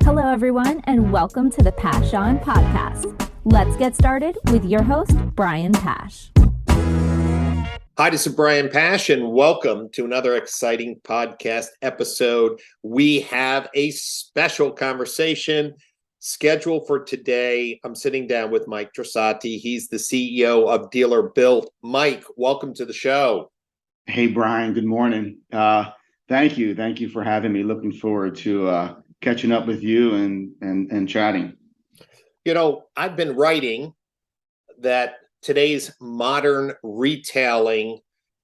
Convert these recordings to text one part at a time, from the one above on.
Hello, everyone, and welcome to the Pash On Podcast. Let's get started with your host, Brian Pash. Hi, this is Brian Pash, and welcome to another exciting podcast episode. We have a special conversation scheduled for today. I'm sitting down with Mike Trasatti. He's the CEO of DealerBuilt. Mike, welcome to the show. Hey, Brian. Good morning. Thank you. Thank you for having me. Looking forward to catching up with you and chatting. You know, I've been writing that today's modern retailing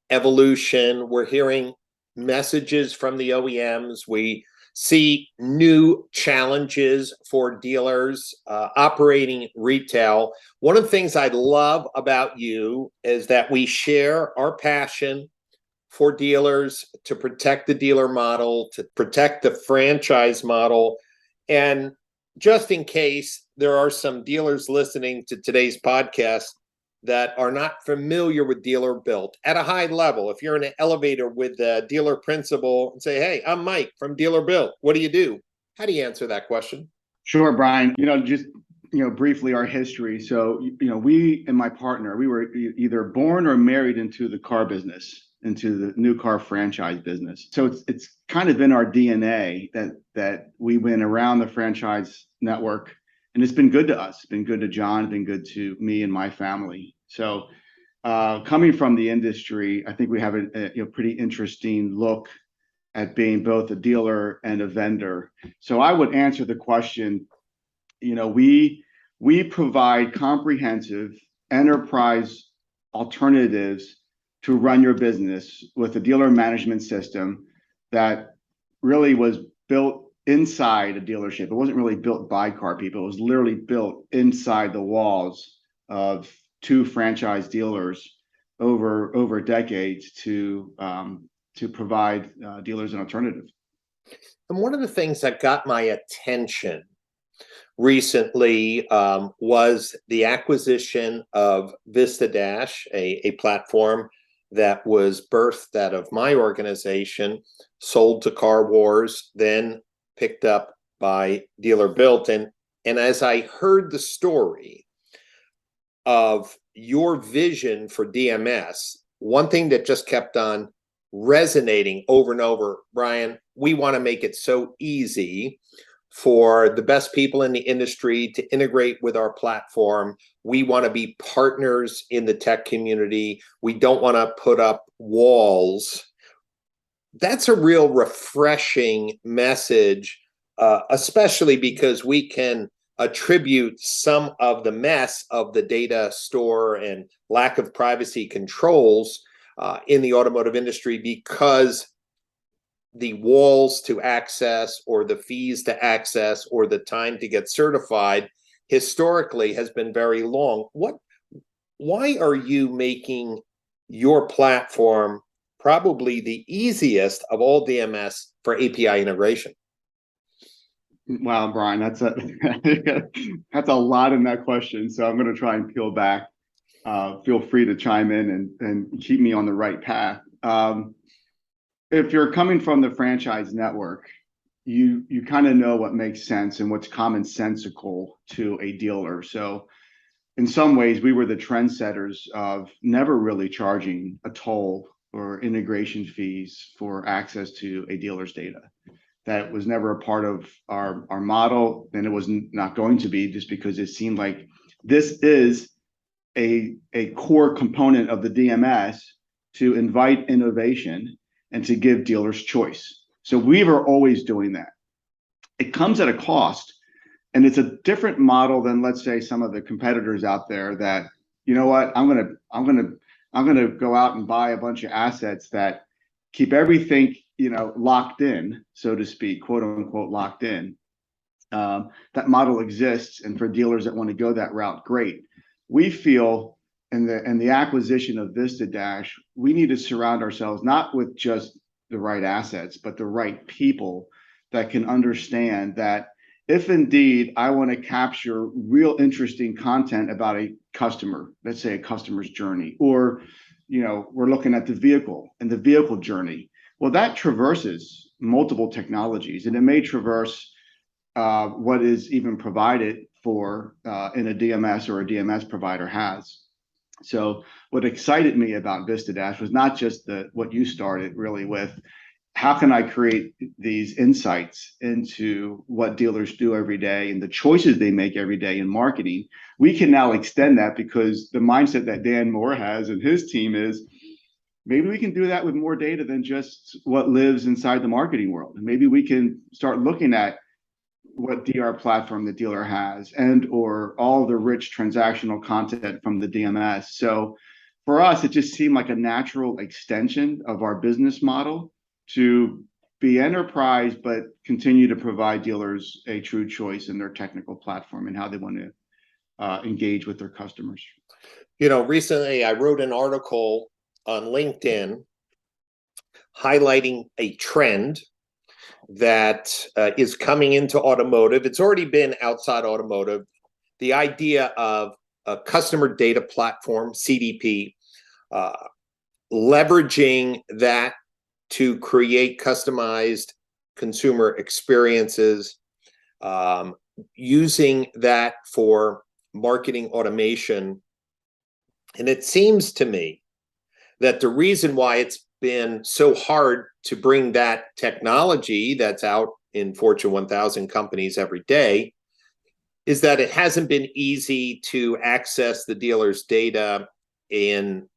evolution, we're hearing messages from the OEMs. We see new challenges for dealers operating retail. One of the things I love about you is that we share our passion for dealers to protect the dealer model, to protect the franchise model. And just in case there are some dealers listening to today's podcast that are not familiar with DealerBuilt at a high level, if you're in an elevator with the dealer principal and say, "Hey, I'm Mike from DealerBuilt. What do you do?" How do you answer that question? Sure, Brian. Briefly our history. So, we and my partner, we were either born or married into the car business, into the new car franchise business. So it's kind of in our DNA that we went around the franchise network, and it's been good to us. It's been good to John, been good to me and my family. So coming from the industry, I think we have a pretty interesting look at being both a dealer and a vendor. So I would answer the question, we provide comprehensive enterprise alternatives to run your business with a dealer management system that really was built inside a dealership. It wasn't really built by car people. It was literally built inside the walls of two franchise dealers over decades to provide dealers an alternative. And one of the things that got my attention recently was the acquisition of Vistadash, a platform that was birthed out of my organization, sold to Car Wars, then picked up by DealerBuilt. And as I heard the story of your vision for DMS, one thing that just kept on resonating over and over, Brian, we want to make it so easy for the best people in the industry to integrate with our platform. We want to be partners in the tech community. We don't want to put up walls. That's a real refreshing message, especially because we can attribute some of the mess of the data store and lack of privacy controls in the automotive industry because the walls to access or the fees to access or the time to get certified historically has been very long. Why are you making your platform probably the easiest of all DMS for API integration? Wow, Brian, that's a lot in that question. So I'm going to try and peel back. Feel free to chime in and keep me on the right path. If you're coming from the franchise network, you kind of know what makes sense and what's commonsensical to a dealer. So in some ways, we were the trendsetters of never really charging a toll or integration fees for access to a dealer's data. That was never a part of our model, and it was not going to be, just because it seemed like this is a core component of the DMS to invite innovation and to give dealers choice. So we were always doing that. It comes at a cost, and it's a different model than, let's say, some of the competitors out there that, you know what, I'm gonna go out and buy a bunch of assets that keep everything, locked in, so to speak, quote unquote, locked in. That model exists, and for dealers that want to go that route, great. We feel in the acquisition of Vistadash, we need to surround ourselves not with just the right assets, but the right people that can understand that if indeed I want to capture real interesting content about a customer, let's say a customer's journey, or we're looking at the vehicle and the vehicle journey. Well, that traverses multiple technologies, and it may traverse what is even provided for in a DMS or a DMS provider has. So what excited me about Vistadash was not just what you started really with, how can I create these insights into what dealers do every day and the choices they make every day in marketing? We can now extend that because the mindset that Dan Moore has and his team is, maybe we can do that with more data than just what lives inside the marketing world. And maybe we can start looking at what DR platform the dealer has and or all the rich transactional content from the DMS. So for us, it just seemed like a natural extension of our business model to be enterprise, but continue to provide dealers a true choice in their technical platform and how they want to engage with their customers. Recently I wrote an article on LinkedIn highlighting a trend that is coming into automotive. It's already been outside automotive. The idea of a customer data platform, CDP, leveraging that to create customized consumer experiences, using that for marketing automation. And it seems to me that the reason why it's been so hard to bring that technology that's out in Fortune 1000 companies every day is that it hasn't been easy to access the dealer's data in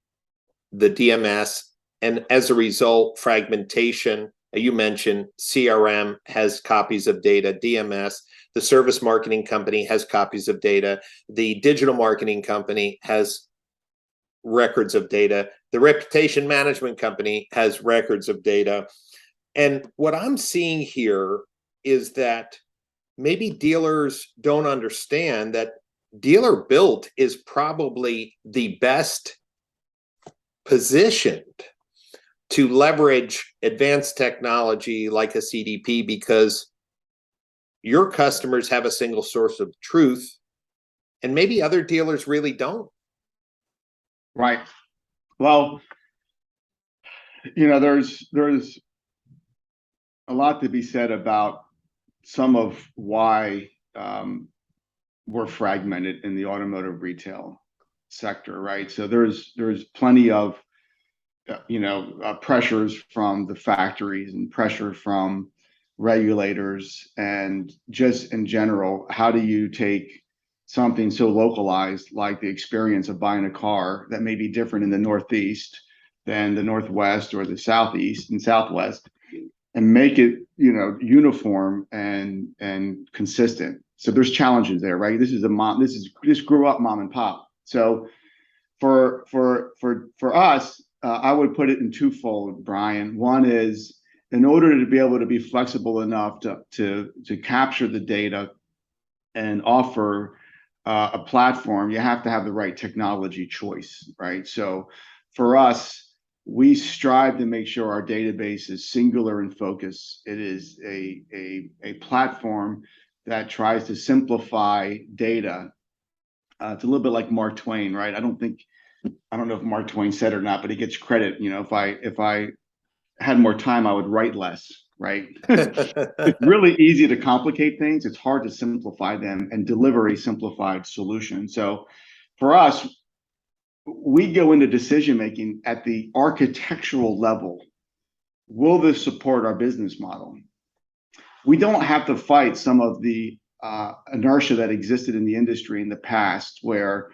the DMS. And as a result, fragmentation, you mentioned CRM has copies of data, DMS, the service marketing company has copies of data, the digital marketing company has records of data, the reputation management company has records of data. And what I'm seeing here is that maybe dealers don't understand that DealerBuilt is probably the best positioned to leverage advanced technology like a CDP because your customers have a single source of truth and maybe other dealers really don't. Right. Well, there's a lot to be said about some of why we're fragmented in the automotive retail sector, right? So there's plenty of pressures from the factories and pressure from regulators, and just in general, how do you take something so localized like the experience of buying a car that may be different in the Northeast than the Northwest or the Southeast and Southwest and make it uniform and consistent? So there's challenges there, right? This grew up mom and pop. So for us, I would put it in twofold, Brian. One is, in order to be able to be flexible enough to capture the data and offer a platform, you have to have the right technology choice, right? So for us, we strive to make sure our database is singular in focus. It is a platform that tries to simplify data. It's a little bit like Mark Twain, right? I don't know if Mark Twain said it or not, but he gets credit. If I had more time, I would write less, right? It's really easy to complicate things. It's hard to simplify them and deliver a simplified solution. So for us, we go into decision making at the architectural level. Will this support our business model? We don't have to fight some of the inertia that existed in the industry in the past, where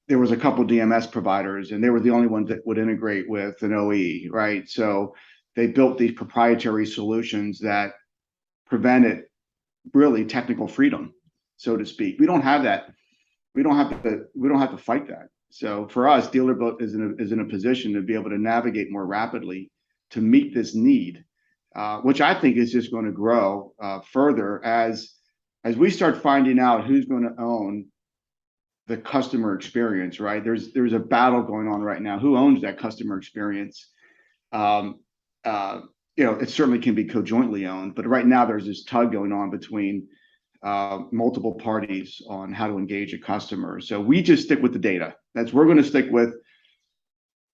there was a couple DMS providers and they were the only ones that would integrate with an OE, right? So they built these proprietary solutions that prevented really technical freedom, so to speak. We don't have that. We don't have to fight that. So for us, DealerBuilt is in a position to be able to navigate more rapidly to meet this need, which I think is just going to grow further as we start finding out who's going to own the customer experience, right? There's a battle going on right now. Who owns that customer experience? It certainly can be co-jointly owned, but right now there's this tug going on between multiple parties on how to engage a customer. So we just stick with the data. We're going to stick with,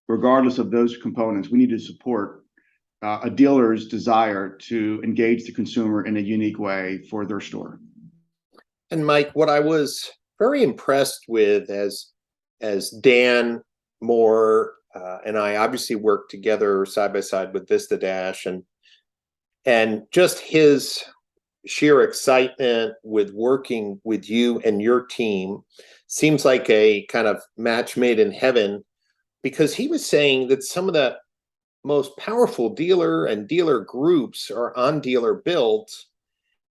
regardless of those components. We need to support a dealer's desire to engage the consumer in a unique way for their store. And Mike, what I was very impressed with as Dan Moore and I obviously worked together side by side with Vistadash, and just his sheer excitement with working with you and your team seems like a kind of match made in heaven, because he was saying that some of the most powerful dealer and dealer groups are on DealerBuilt,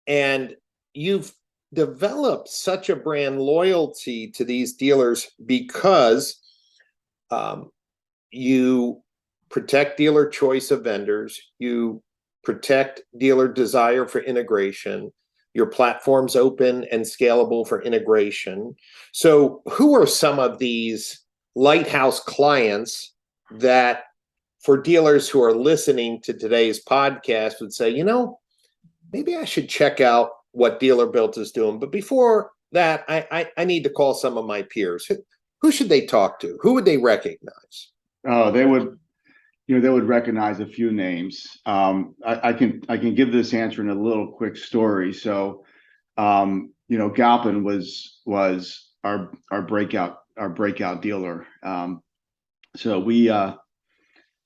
and you've developed such a brand loyalty to these dealers because you protect dealer choice of vendors, you protect dealer desire for integration, your platform's open and scalable for integration. So who are some of these lighthouse clients that, for dealers who are listening to today's podcast, would say, maybe I should check out what DealerBuilt is doing, but before that, I need to call some of my peers? Who should they talk to? Who would they recognize? Oh, they would recognize a few names. I can give this answer in a little quick story. So, Galpin was our breakout dealer. So we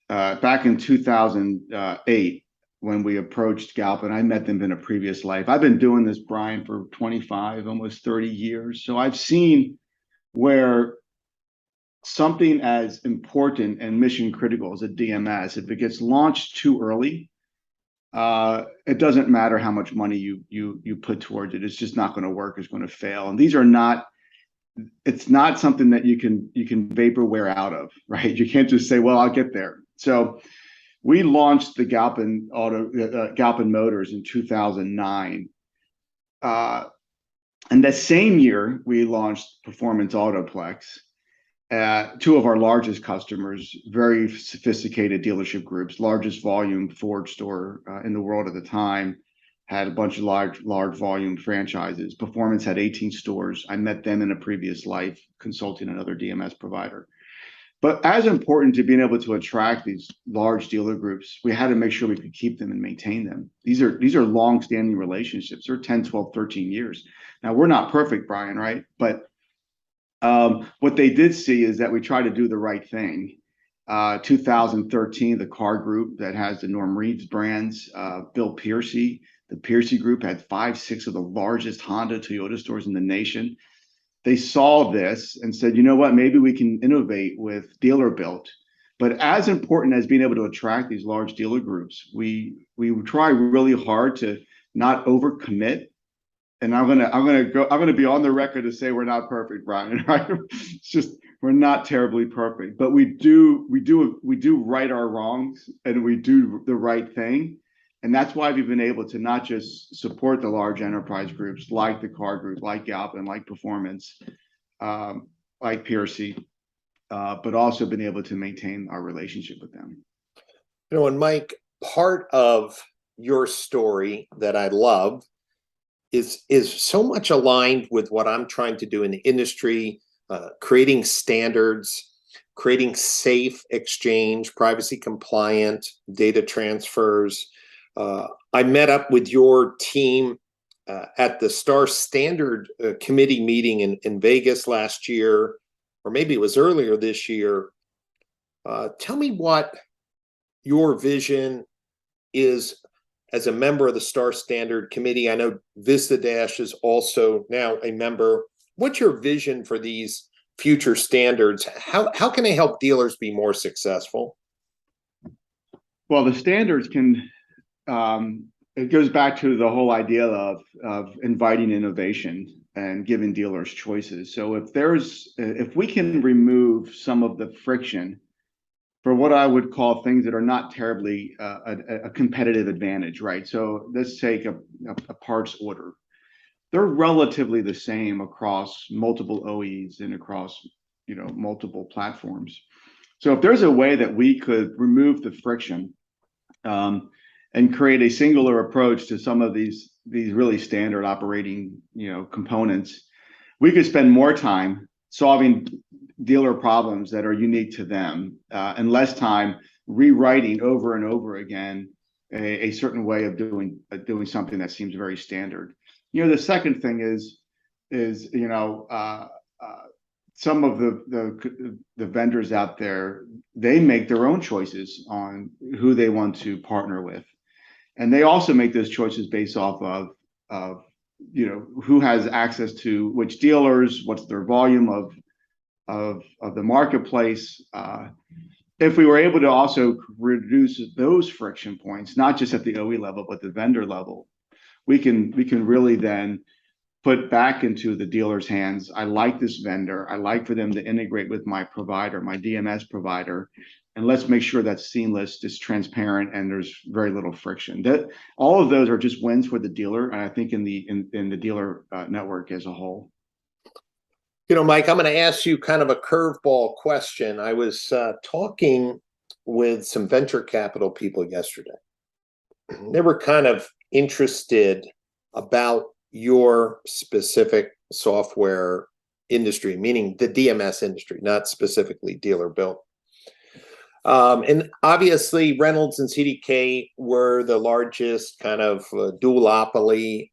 back in 2008, when we approached Galpin, I met them in a previous life. I've been doing this, Brian, for 25, almost 30 years. So I've seen where something as important and mission critical as a DMS, if it gets launched too early, it doesn't matter how much money you put towards it. It's just not going to work. It's going to fail. And it's not something that you can vaporware out of, right? You can't just say, well, I'll get there. So we launched the Galpin Motors in 2009. And that same year, we launched Performance Autoplex. Two of our largest customers, very sophisticated dealership groups, largest volume Ford store in the world at the time, had a bunch of large volume franchises. Performance had 18 stores. I met them in a previous life, consulting another DMS provider. But as important to being able to attract these large dealer groups, we had to make sure we could keep them and maintain them. These are long-standing relationships. They're 10, 12, 13 years. Now, we're not perfect, Brian, right? But what they did see is that we try to do the right thing. 2013, the car group that has the Norm Reed's brands, Bill Piercy, the Piercy Group had 5-6 of the largest Honda, Toyota stores in the nation. They saw this and said, you know what, maybe we can innovate with DealerBuilt. But as important as being able to attract these large dealer groups, we try really hard to not overcommit. And I'm gonna be on the record to say we're not perfect, Brian. Right? It's just we're not terribly perfect, but we do right our wrongs, and we do the right thing, and that's why we've been able to not just support the large enterprise groups like the car group, like Galpin, like Performance, like Piercy, but also been able to maintain our relationship with them. And Mike, part of your story that I love is so much aligned with what I'm trying to do in the industry, creating standards, creating safe exchange, privacy compliant data transfers. I met up with your team at the Star Standard Committee meeting in Vegas last year, or maybe it was earlier this year. Tell me what your vision is as a member of the Star Standard Committee. I know Vistadash is also now a member. What's your vision for these future standards? How can they help dealers be more successful? Well, the standards can, it goes back to the whole idea of inviting innovation and giving dealers choices. So if we can remove some of the friction for what I would call things that are not terribly a competitive advantage, right? So let's take a parts order. They're relatively the same across multiple OEs and across multiple platforms. So if there's a way that we could remove the friction and create a singular approach to some of these really standard operating components, we could spend more time solving dealer problems that are unique to them, and less time rewriting over and over again a certain way of doing something that seems very standard. The second thing is some of the vendors out there, they make their own choices on who they want to partner with, and they also make those choices based off of who has access to which dealers, what's their volume of the marketplace. If we were able to also reduce those friction points, not just at the OE level, but the vendor level, we can really then put back into the dealer's hands. I like this vendor. I like for them to integrate with my provider, my DMS provider, and let's make sure that's seamless, it's transparent, and there's very little friction. That all of those are just wins for the dealer, and I think in the dealer network as a whole. Mike, I'm going to ask you kind of a curveball question. I was talking with some venture capital people yesterday. They were kind of interested about your specific software industry, meaning the DMS industry, not specifically DealerBuilt. And obviously, Reynolds and CDK were the largest kind of duopoly.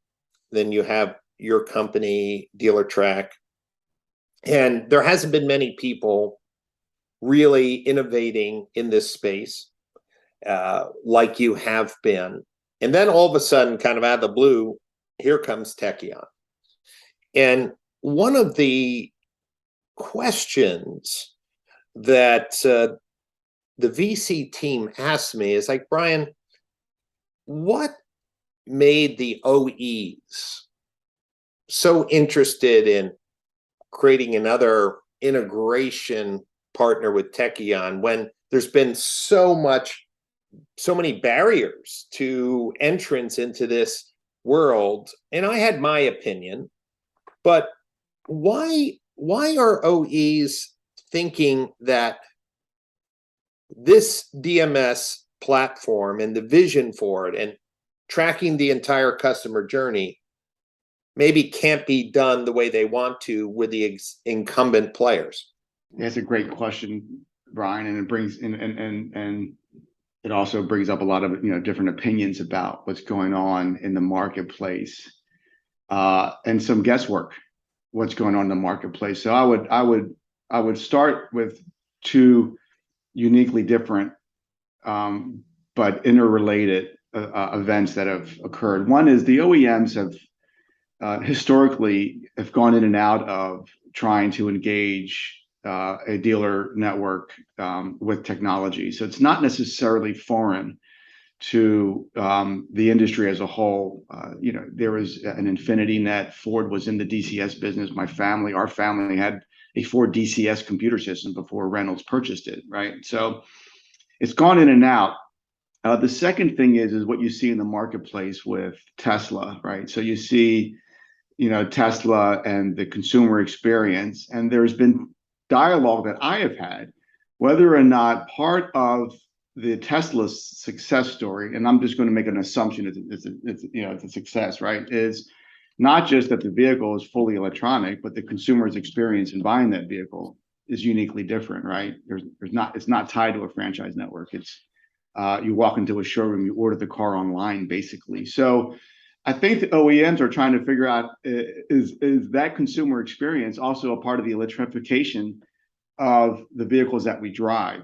Then you have your company, DealerTrack. And there hasn't been many people really innovating in this space like you have been. And then all of a sudden, kind of out of the blue, here comes Tekion. And one of the questions that the VC team asked me is like, Brian, what made the OEs so interested in creating another integration partner with Tekion when there's been so many barriers to entrance into this world? And I had my opinion, but why are OEs thinking that this DMS platform and the vision for it and tracking the entire customer journey maybe can't be done the way they want to with the incumbent players? That's a great question, Brian, and it brings and it also brings up a lot of different opinions about what's going on in the marketplace, and some guesswork what's going on in the marketplace. So I would start with two uniquely different but interrelated events that have occurred. One is the OEMs have historically have gone in and out of trying to engage a dealer network with technology. So it's not necessarily foreign to the industry as a whole. There was an Infinity Net. Ford was in the DCS business. Our family had a Ford DCS computer system before Reynolds purchased it, right? So it's gone in and out. The second thing is what you see in the marketplace with Tesla, right? So you see Tesla and the consumer experience, and there's been dialogue that I have had whether or not part of the Tesla success story, and I'm just going to make an assumption it's a success, right, is not just that the vehicle is fully electronic, but the consumer's experience in buying that vehicle is uniquely different, right? It's not tied to a franchise network. It's you walk into a showroom, you order the car online, basically. So I think the OEMs are trying to figure out, is that consumer experience also a part of the electrification of the vehicles that we drive?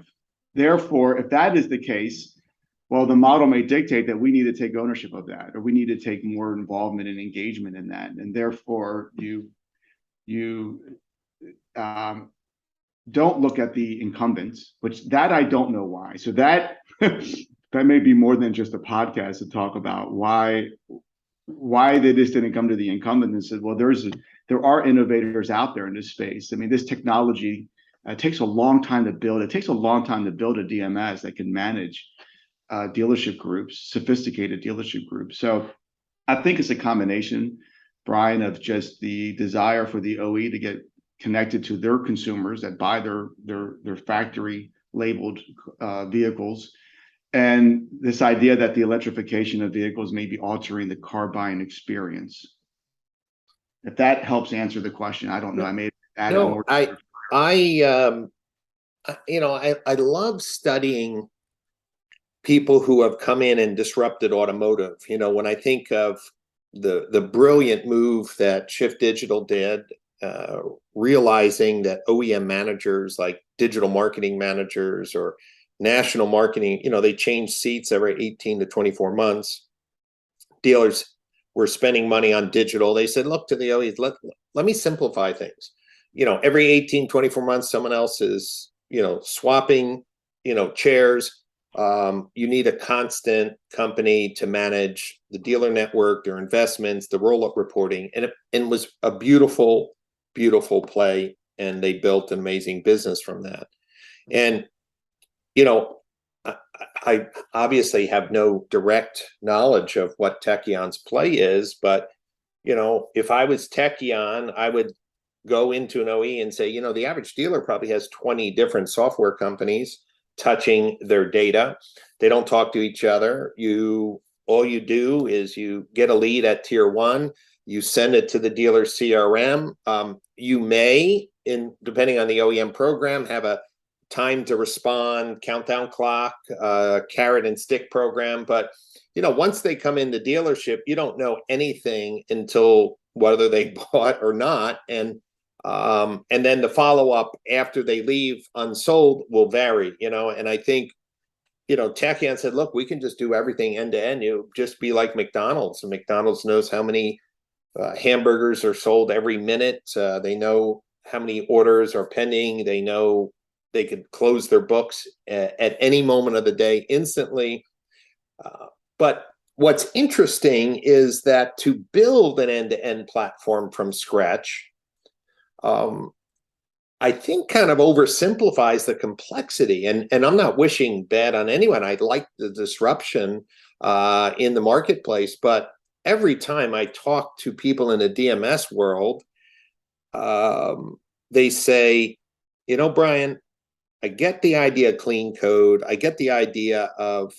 Therefore, if that is the case, well, the model may dictate that we need to take ownership of that, or we need to take more involvement and engagement in that. And therefore, you don't look at the incumbents, which that I don't know why. So that that may be more than just a podcast to talk about why they just didn't come to the incumbent and said, well, there are innovators out there in this space. I mean, this technology takes a long time to build. It takes a long time to build a DMS that can manage dealership groups, sophisticated dealership groups. So I think it's a combination, Brian, of just the desire for the OE to get connected to their consumers that buy their factory labeled vehicles, and this idea that the electrification of vehicles may be altering the car buying experience. If that helps answer the question, I don't know. I may add more. I love studying people who have come in and disrupted automotive. When I think of the brilliant move that Shift Digital did, realizing that OEM managers like digital marketing managers or national marketing, they change seats every 18 to 24 months. Dealers were spending money on digital. They said, look to the OEs, let me simplify things. Every 18, 24 months, someone else is, swapping, chairs. You need a constant company to manage the dealer network, their investments, the roll-up reporting. And it was a beautiful, beautiful play. And they built an amazing business from that. And, I obviously have no direct knowledge of what Techion's play is, but, if I was Techion, I would go into an OE and say, the average dealer probably has 20 different software companies touching their data. They don't talk to each other. All you do is you get a lead at tier one, you send it to the dealer CRM. You may, depending on the OEM program, have a time to respond, countdown clock, carrot and stick program. But, once they come in the dealership, you don't know anything until whether they bought or not. And then the follow-up after they leave unsold will vary, and I think, Tachyon said, look, we can just do everything end to end. You just be like McDonald's, and McDonald's knows how many hamburgers are sold every minute. They know how many orders are pending. They know they could close their books at any moment of the day instantly. But what's interesting is that to build an end-to-end platform from scratch, I think kind of oversimplifies the complexity. And I'm not wishing bad on anyone. I like the disruption in the marketplace, but every time I talk to people in the DMS world, they say, Brian, I get the idea of clean code. I get the idea of,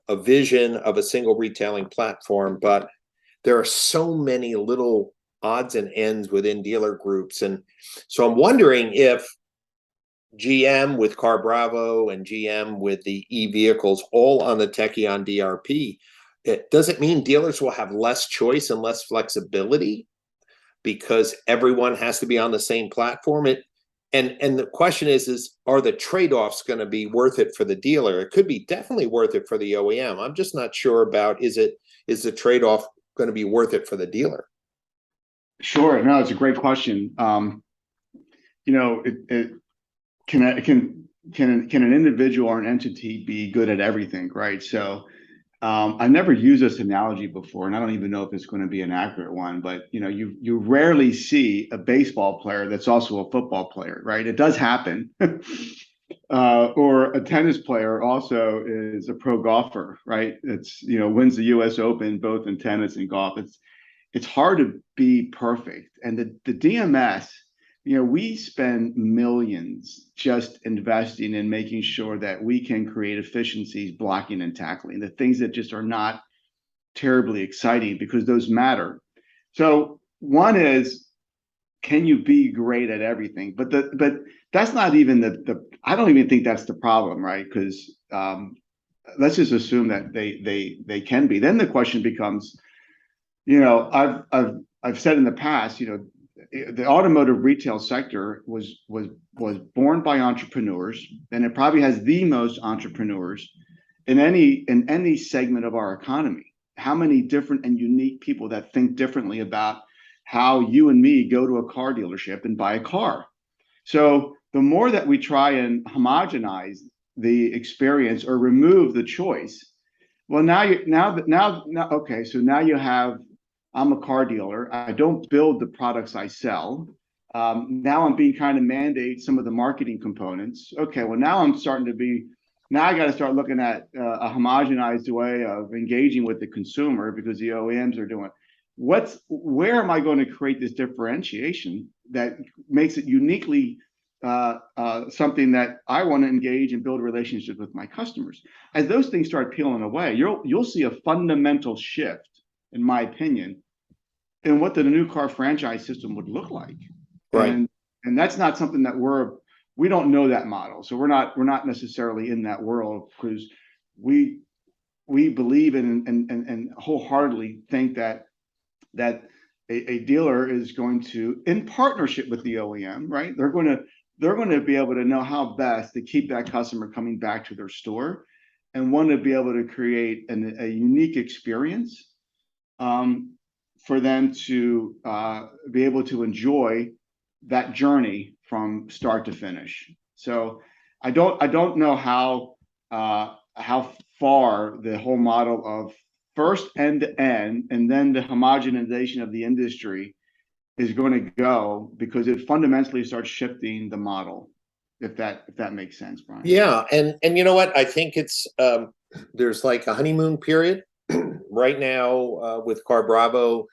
a vision of a single retailing platform, but there are so many little odds and ends within dealer groups. And so I'm wondering if GM with Car Bravo and GM with the e-vehicles all on the Techion DRP, does it mean dealers will have less choice and less flexibility because everyone has to be on the same platform? And the question is are the trade-offs going to be worth it for the dealer? It could be definitely worth it for the OEM. I'm just not sure about, is the trade-off going to be worth it for the dealer? Sure. No, it's a great question. Can an individual or an entity be good at everything, right? So I never used this analogy before, and I don't even know if it's going to be an accurate one, but you rarely see a baseball player that's also a football player, right? It does happen. Or a tennis player also is a pro golfer, right? It's, wins the US Open, both in tennis and golf. It's hard to be perfect. And the DMS, we spend millions just investing in making sure that we can create efficiencies, blocking and tackling, the things that just are not terribly exciting, because those matter. So one is, can you be great at everything? But that's not even I don't even think that's the problem, right? Because let's just assume that they can be. Then the question becomes, I've said in the past, the automotive retail sector was born by entrepreneurs, and it probably has the most entrepreneurs in any segment of our economy. How many different and unique people that think differently about how you and me go to a car dealership and buy a car. So the more that we try and homogenize the experience or remove the choice, well, okay, so now you have, I'm a car dealer. I don't build the products I sell. Now I'm being kind of mandate some of the marketing components. Okay, well, now I got to start looking at a homogenized way of engaging with the consumer, because the OEMs are doing. Where am I going to create this differentiation that makes it uniquely something that I want to engage and build relationships with my customers? As those things start peeling away, you'll see a fundamental shift, in my opinion, in what the new car franchise system would look like. Right. And that's not something that we're we don't know that model. So we're not necessarily in that world, because we believe in and wholeheartedly think that a dealer is going to, in partnership with the OEM, right? They're going to be able to know how best to keep that customer coming back to their store, and want to be able to create a unique experience for them to be able to enjoy that journey from start to finish. So I don't know how far the whole model of first end to end and then the homogenization of the industry is going to go, because it fundamentally starts shifting the model, if that makes sense, Brian. Yeah, and you know what? I think it's there's like a honeymoon period right now with CarBravo.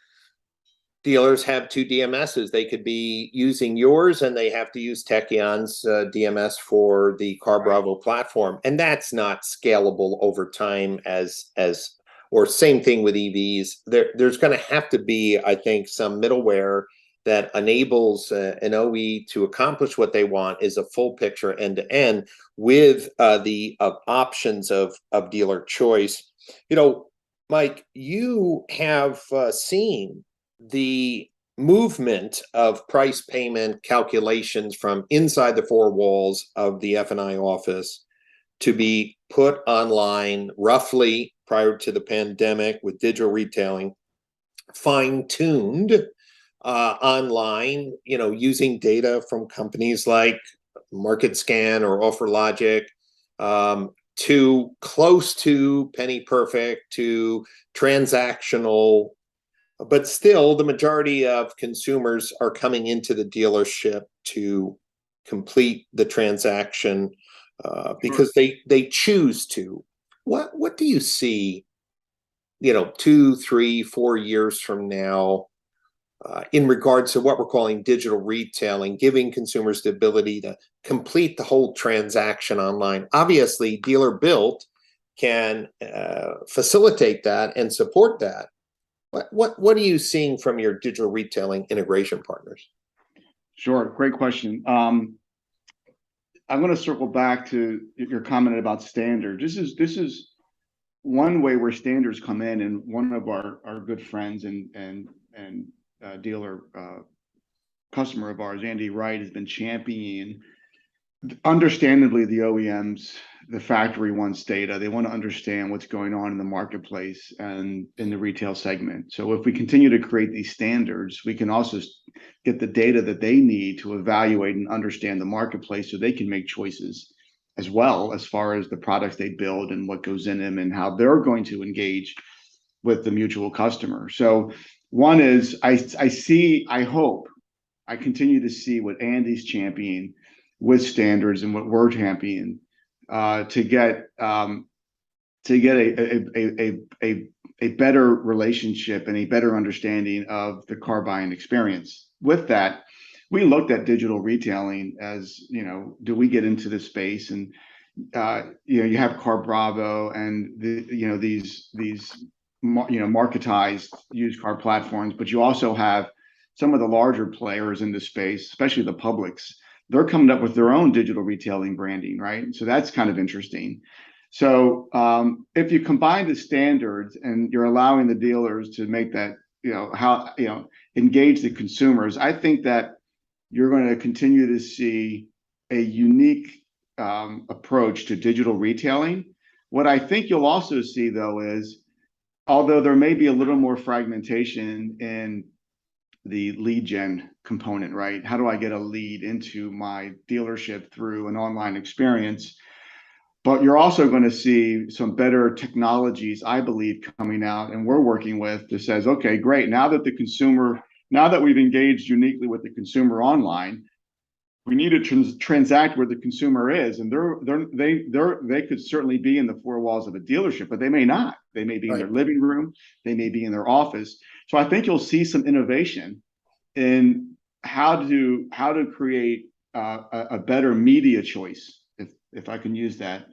Dealers have two DMSs. They could be using yours, and they have to use Techion's DMS for the CarBravo platform, and that's not scalable over time or same thing with EVs. There's going to have to be, I think, some middleware that enables an OE to accomplish what they want, is a full picture end to end with the options of dealer choice. You know, Mike, you have seen the movement of price payment calculations from inside the four walls of the F&I office to be put online roughly prior to the pandemic with digital retailing, fine-tuned online, you know, using data from companies like MarketScan or OfferLogic, to close to penny perfect, to transactional. But still, the majority of consumers are coming into the dealership to complete the transaction because they choose to. What do you see, you know, 2, 3, 4 years from now in regards to what we're calling digital retailing, giving consumers the ability to complete the whole transaction online? Obviously, DealerBuilt can facilitate that and support that. What are you seeing from your digital retailing integration partners? Sure, great question. I'm going to circle back to your comment about standards. This is one way where standards come in, and one of our good friends and dealer customer of ours, Andy Wright, has been championing, understandably, the OEMs, the factory wants data. They want to understand what's going on in the marketplace and in the retail segment. So if we continue to create these standards, we can also get the data that they need to evaluate and understand the marketplace, so they can make choices as well, as far as the products they build and what goes in them and how they're going to engage with the mutual customer. So one is, I continue to see what Andy's championing with standards and what we're championing to get a better relationship and a better understanding of the car buying experience. With that, we looked at digital retailing as, you know, do we get into this space? And you have CarBravo and these marketized used car platforms, but you also have some of the larger players in this space, especially the publics. They're coming up with their own digital retailing branding, right? So that's kind of interesting. So if you combine the standards and you're allowing the dealers to make that, engage the consumers, I think that you're going to continue to see a unique approach to digital retailing. What I think you'll also see, though, is although there may be a little more fragmentation in the lead gen component, right? How do I get a lead into my dealership through an online experience? But you're also going to see some better technologies, I believe, coming out, and we're working with, that says, okay, great. Now that we've engaged uniquely with the consumer online, we need to transact where the consumer is, and they could certainly be in the four walls of a dealership, but they may not. They may be in their living room, they may be in their office. So I think you'll see some innovation in how to create a better media choice, if I can use that,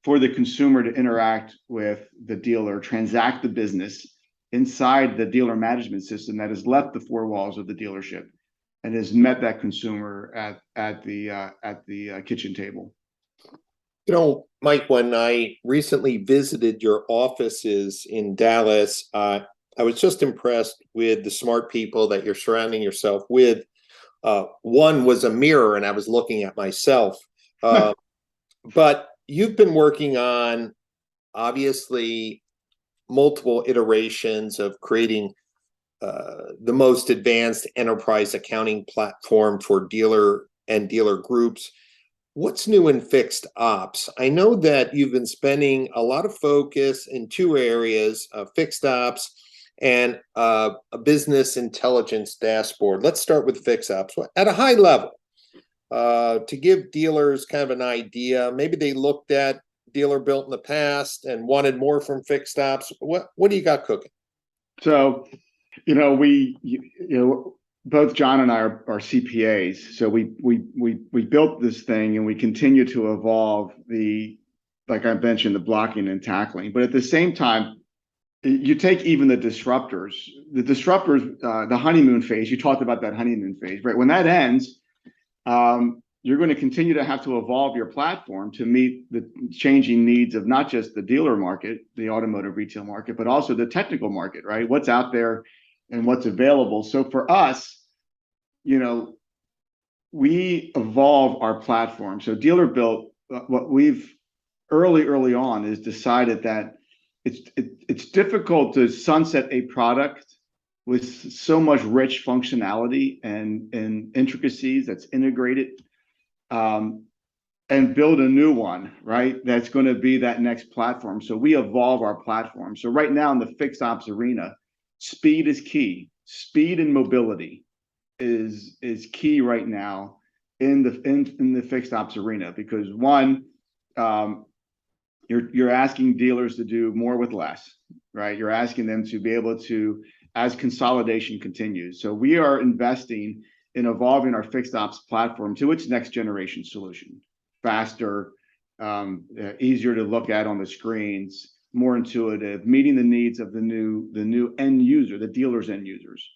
for the consumer to interact with the dealer, transact the business inside the dealer management system that has left the four walls of the dealership. and has met that consumer at the kitchen table. Mike, when I recently visited your offices in Dallas, I was just impressed with the smart people that you're surrounding yourself with. One was a mirror, and I was looking at myself. But you've been working on, obviously, multiple iterations of creating the most advanced enterprise accounting platform for dealer and dealer groups. What's new in fixed ops? I know that you've been spending a lot of focus in two areas, fixed ops and a business intelligence dashboard. Let's start with fixed ops. At a high level, to give dealers kind of an idea, maybe they looked at DealerBuilt in the past and wanted more from fixed ops. What do you got cooking? So, both John and I are CPAs. So we built this thing, and we continue to evolve like I mentioned, the blocking and tackling. But at the same time, you take even the disruptors, the honeymoon phase. You talked about that honeymoon phase, right? When that ends, you're going to continue to have to evolve your platform to meet the changing needs of not just the dealer market, the automotive retail market, but also the technical market, right? What's out there and what's available. So for us, we evolve our platform. So DealerBuilt, what we've early on is decided that it's difficult to sunset a product with so much rich functionality and intricacies that's integrated, and build a new one, right? That's going to be that next platform. So we evolve our platform. So right now in the fixed ops arena, speed is key. Speed and mobility is key right now in the fixed ops arena, because one, you're asking dealers to do more with less, right? You're asking them to be able to, as consolidation continues. So we are investing in evolving our fixed ops platform to its next generation solution, faster, easier to look at on the screens, more intuitive, meeting the needs of the new end user, the dealer's end users.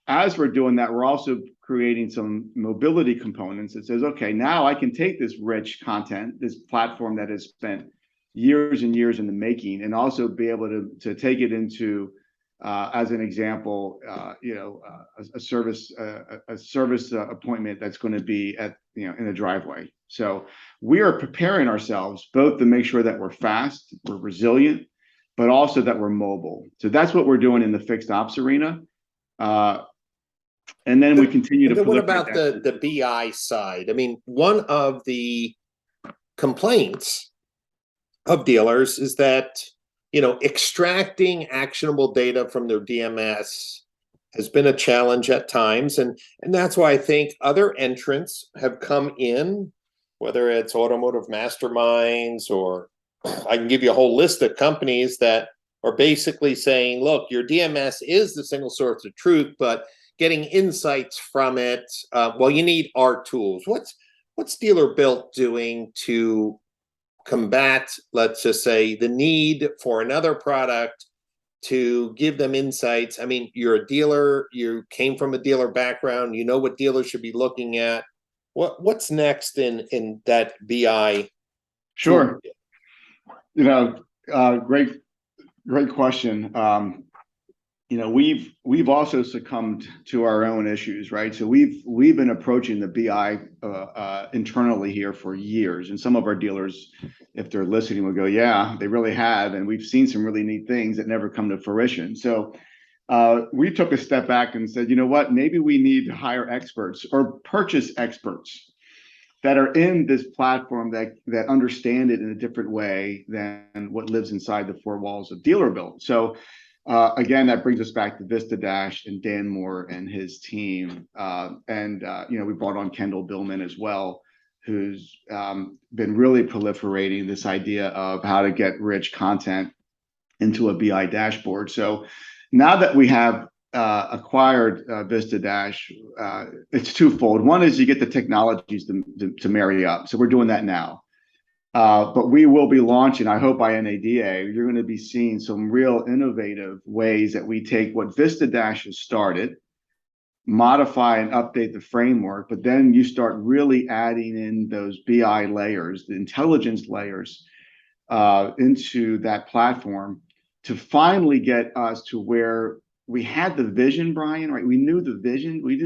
As we're doing that, we're also creating some mobility components that says, okay, now I can take this rich content, this platform that has spent years and years in the making, and also be able to take it into, as an example, a service appointment that's going to be at in a driveway. So we are preparing ourselves both to make sure that we're fast, we're resilient, but also that we're mobile. So that's what we're doing in the fixed ops arena. And then we continue to. What about the BI side? I mean, one of the complaints of dealers is that extracting actionable data from their DMS has been a challenge at times, and that's why I think other entrants have come in, whether it's automotive masterminds, or I can give you a whole list of companies that are basically saying, look, your DMS is the single source of truth, but getting insights from it, you need our tools. What's DealerBuilt doing to combat, let's just say, the need for another product to give them insights? I mean, you're a dealer, you came from a dealer background, you know what dealers should be looking at. What's next in that BI? Sure. Great question. We've also succumbed to our own issues, right? So we've been approaching the BI internally here for years, and some of our dealers, if they're listening, will go, yeah, they really have, and we've seen some really neat things that never come to fruition. So we took a step back and said, you know what, maybe we need to hire experts or purchase experts that are in this platform that understand it in a different way than what lives inside the four walls of DealerBuilt. So again, that brings us back to Vistadash and Dan Moore and his team. We brought on Kendall Billman as well, who's been really proliferating this idea of how to get rich content into a BI dashboard. So now that we have acquired Vistadash, it's twofold. One is you get the technologies to marry up. So we're doing that now. But we will be launching, I hope by NADA, you're going to be seeing some real innovative ways that we take what Vistadash has started modify and update the framework, but then you start really adding in those BI layers, the intelligence layers into that platform to finally get us to where we had the vision, Brian, right? We knew the vision. We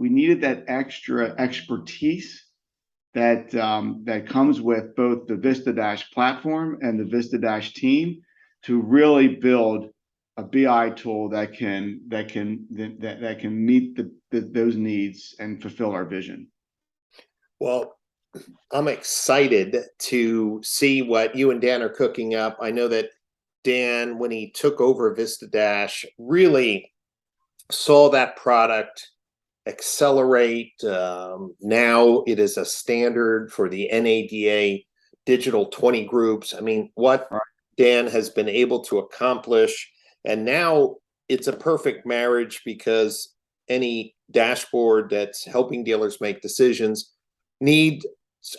needed that extra expertise that comes with both the Vistadash platform and the Vistadash team to really build a BI tool that can meet those needs and fulfill our vision. Well, I'm excited to see what you and Dan are cooking up. I know that Dan, when he took over Vistadash, really saw that product accelerate. Now it is a standard for the NADA digital 20 groups. I mean, what Dan has been able to accomplish, and now it's a perfect marriage because any dashboard that's helping dealers make decisions need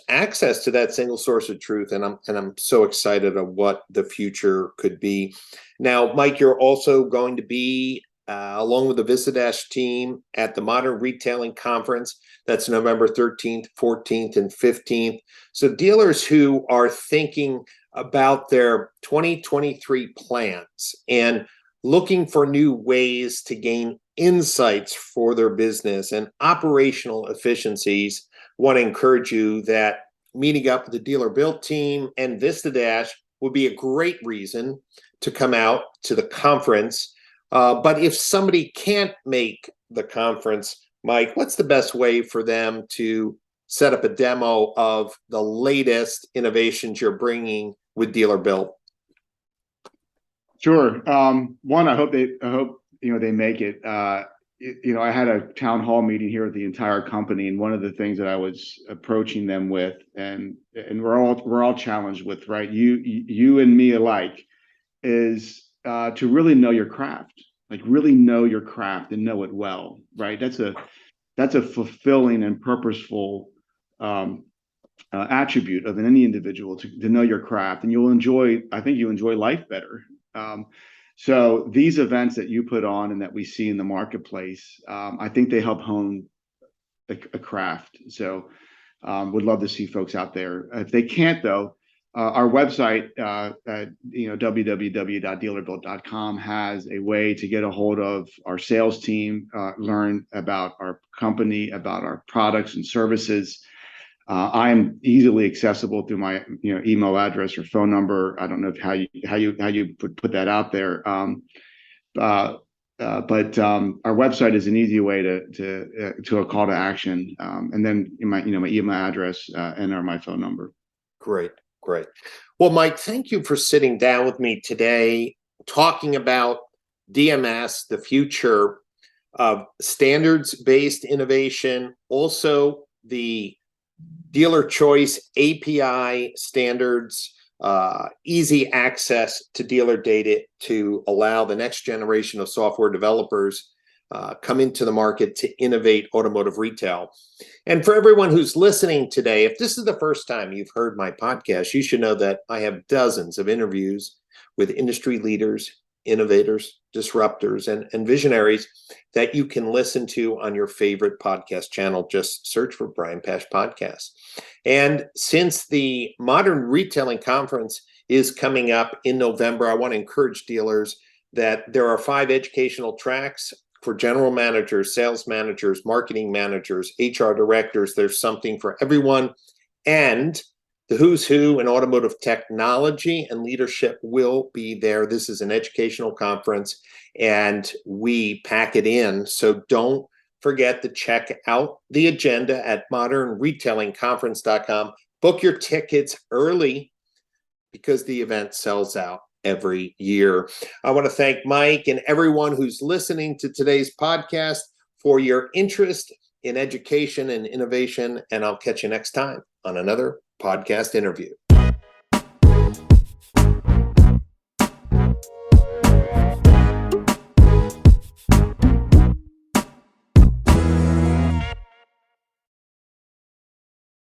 access to that single source of truth. And I'm so excited of what the future could be. Now, Mike, you're also going to be along with the Vistadash team at the Modern Retailing Conference. That's November 13th, 14th, and 15th. So dealers who are thinking about their 2023 plans and looking for new ways to gain insights for their business and operational efficiencies, want to encourage you that meeting up with the DealerBuilt team and Vistadash would be a great reason to come out to the conference. But if somebody can't make the conference, Mike, what's the best way for them to set up a demo of the latest innovations you're bringing with DealerBuilt? Sure. One, I hope they make it. I had a town hall meeting here with the entire company, and one of the things that I was approaching them with, and we're all challenged with, right? You and me alike, is to really know your craft, like really know your craft and know it well, right? That's a fulfilling and purposeful attribute of any individual to know your craft, and I think you enjoy life better. So these events that you put on and that we see in the marketplace, I think they help hone a craft. So would love to see folks out there. If they can't, though, our website, www.dealerbuilt.com, has a way to get a hold of our sales team, learn about our company, about our products and services. I am easily accessible through my email address or phone number. I don't know how you put that out there, but our website is an easy way to a call to action, and then my email address and my phone number. Great. Well, Mike, thank you for sitting down with me today, talking about DMS, the future of standards-based innovation, also the dealer choice API standards, easy access to dealer data to allow the next generation of software developers come into the market to innovate automotive retail. And for everyone who's listening today, if this is the first time you've heard my podcast, you should know that I have dozens of interviews with industry leaders, innovators, disruptors, and visionaries that you can listen to on your favorite podcast channel. Just search for Brian Pash Podcast. And since the Modern Retailing Conference is coming up in November, I want to encourage dealers that there are 5 educational tracks for general managers, sales managers, marketing managers, HR directors. There's something for everyone. And the who's who in automotive technology and leadership will be there. This is an educational conference, and we pack it in. So don't forget to check out the agenda at modernretailingconference.com. Book your tickets early because the event sells out every year. I want to thank Mike and everyone who's listening to today's podcast for your interest in education and innovation, and I'll catch you next time on another podcast interview.